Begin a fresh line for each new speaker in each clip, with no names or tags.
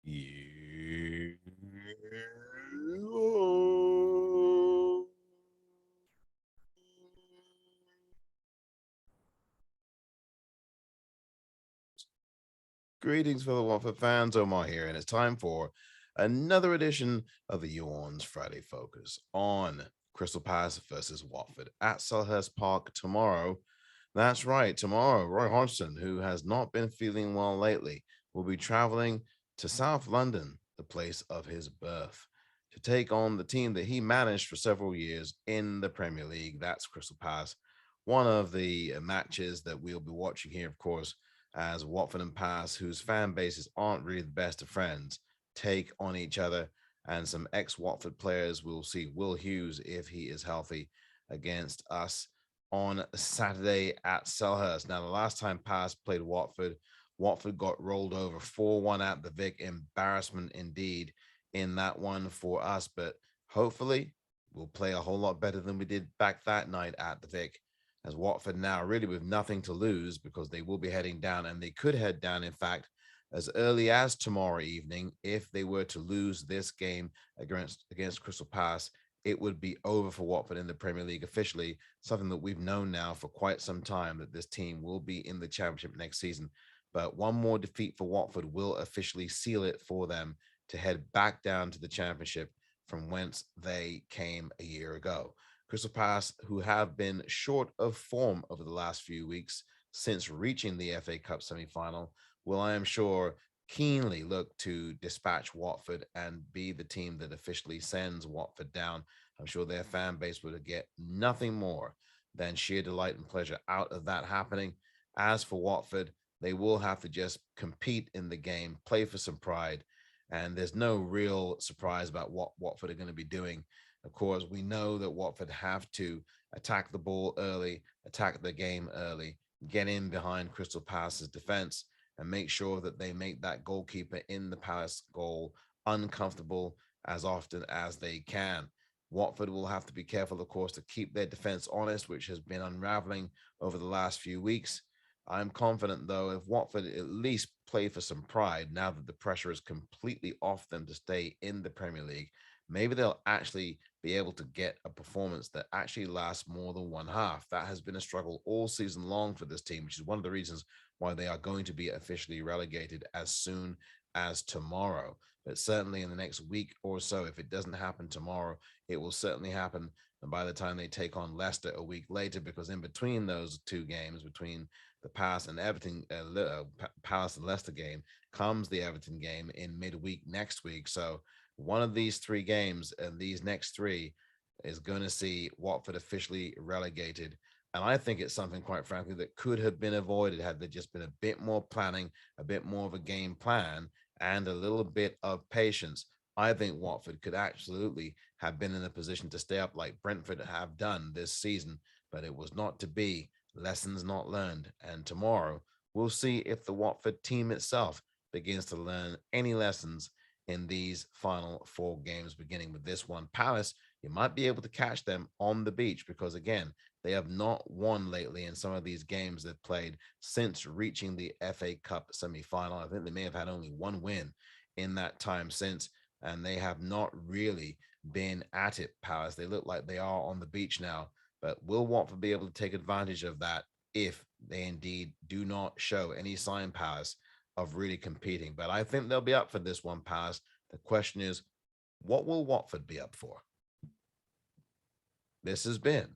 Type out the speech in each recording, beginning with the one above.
You. Greetings, fellow Watford fans. Omar here, and it's time for another edition of the Orns Friday Focus on Crystal Palace versus Watford at Selhurst Park tomorrow. That's right, tomorrow, Roy Hodgson, who has not been feeling well lately, will be traveling to South London, the place of his birth, to take on the team that he managed for several years in the Premier League. That's Crystal Palace. One of the matches that we'll be watching here, of course, as Watford and Palace, whose fan bases aren't really the best of friends, take on each other. And some ex-Watford players, we'll see Will Hughes, if he is healthy, against us on Saturday at Selhurst. Now, the last time Palace played Watford, Watford got rolled over 4-1 at the Vic. Embarrassment indeed in that one for us. But hopefully we'll play a whole lot better than we did back that night at the Vic, as Watford now really with nothing to lose because they will be heading down, and they could head down, in fact, as early as tomorrow evening. If they were to lose this game against Crystal Palace, it would be over for Watford in the Premier League officially, something that we've known now for quite some time, that this team will be in the Championship next season. But one more defeat for Watford will officially seal it for them to head back down to the Championship from whence they came a year ago. Crystal Palace, who have been short of form over the last few weeks since reaching the FA Cup semi-final, will, I am sure, keenly look to dispatch Watford and be the team that officially sends Watford down. I'm sure their fan base would get nothing more than sheer delight and pleasure out of that happening. As for Watford, they will have to just compete in the game, play for some pride, and there's no real surprise about what Watford are going to be doing. Of course, we know that Watford have to attack the ball early, attack the game early, get in behind Crystal Palace's defense, and make sure that they make that goalkeeper in the Palace goal uncomfortable as often as they can. Watford will have to be careful, of course, to keep their defense honest, which has been unraveling over the last few weeks. I'm confident, though, if Watford at least play for some pride now that the pressure is completely off them to stay in the Premier League, maybe they'll actually be able to get a performance that actually lasts more than one half. That has been a struggle all season long for this team, which is one of the reasons why they are going to be officially relegated as soon as tomorrow. But certainly in the next week or so, if it doesn't happen tomorrow, it will certainly happen by the time they take on Leicester a week later, because in between those two games, between the Palace and Everton, Palace and Leicester game, comes the Everton game in midweek next week. So one of these three games and these next three is going to see Watford officially relegated. And I think it's something, quite frankly, that could have been avoided had there just been a bit more planning, a bit more of a game plan, and a little bit of patience. I think Watford could absolutely have been in a position to stay up like Brentford have done this season, but it was not to be. Lessons not learned. And tomorrow, we'll see if the Watford team itself begins to learn any lessons in these final four games, beginning with this one. Palace, you might be able to catch them on the beach because, again, they have not won lately in some of these games they've played since reaching the FA Cup semi-final. I think they may have had only one win in that time since, and they have not really been at it, Palace. They look like they are on the beach now, but will Watford be able to take advantage of that if they indeed do not show any sign, Palace, of really competing? But I think they'll be up for this one, Palace. The question is, what will Watford be up for? This has been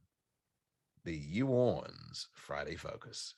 the Orns Friday Focus.